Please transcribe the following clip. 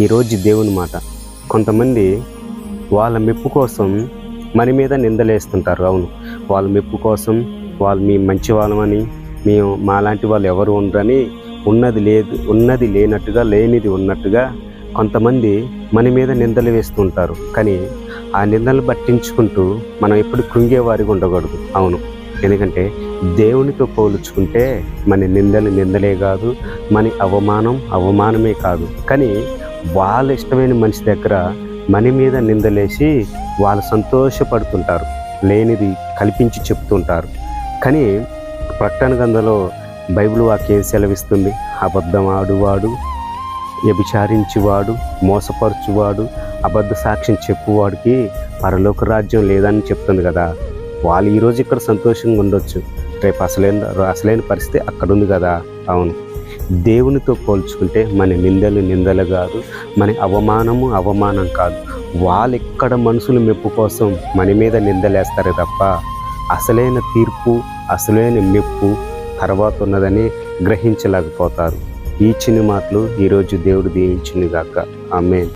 ఈరోజు దేవుని మాట. కొంతమంది వాళ్ళ మెప్పు కోసం మన మీద నిందలేస్తుంటారు. అవును, వాళ్ళ మెప్పు కోసం వాళ్ళు మీ మంచి వాళ్ళమని, మేము మాలాంటి వాళ్ళు ఎవరు ఉండరని, ఉన్నది లేనట్టుగా, లేనిది ఉన్నట్టుగా కొంతమంది మన మీద నిందలు వేస్తుంటారు. కానీ ఆ నిందలు పట్టించుకుంటూ మనం ఎప్పుడు కృంగేవారిగా ఉండకూడదు. అవును, ఎందుకంటే దేవునితో పోల్చుకుంటే మన నిందలే కాదు, మన అవమానమే కాదు. కానీ వాళ్ళ ఇష్టమైన మనిషి దగ్గర మన మీద నిందలేసి వాళ్ళు సంతోషపడుతుంటారు, లేనిది కల్పించి చెప్తుంటారు. కానీ ప్రకటన గ్రంథంలో బైబిల్ వాక్యం ఏం సెలవిస్తుంది? అబద్ధం ఆడువాడు, వ్యభిచారించువాడు, మోసపరచువాడు, అబద్ధ సాక్ష్యం చెప్పువాడికి పరలోక రాజ్యం లేదని చెప్తుంది కదా. వాళ్ళు ఈరోజు ఇక్కడ సంతోషంగా ఉండొచ్చు, రేపు అసలైన పరిస్థితి అక్కడ ఉంది కదా. అవును, దేవునితో పోల్చుకుంటే మన నిందలు కాదు, మన అవమానం కాదు. వాళ్ళు ఎక్కడ మనుషుల మెప్పు కోసం మన మీద నిందలేస్తారే తప్ప అసలైన తీర్పు, అసలైన మెప్పు తర్వాత ఉన్నదని గ్రహించలేకపోతారు. ఈ చిన్న మాటలు ఈరోజు దేవుడు దీవించును గాక. ఆమేన్.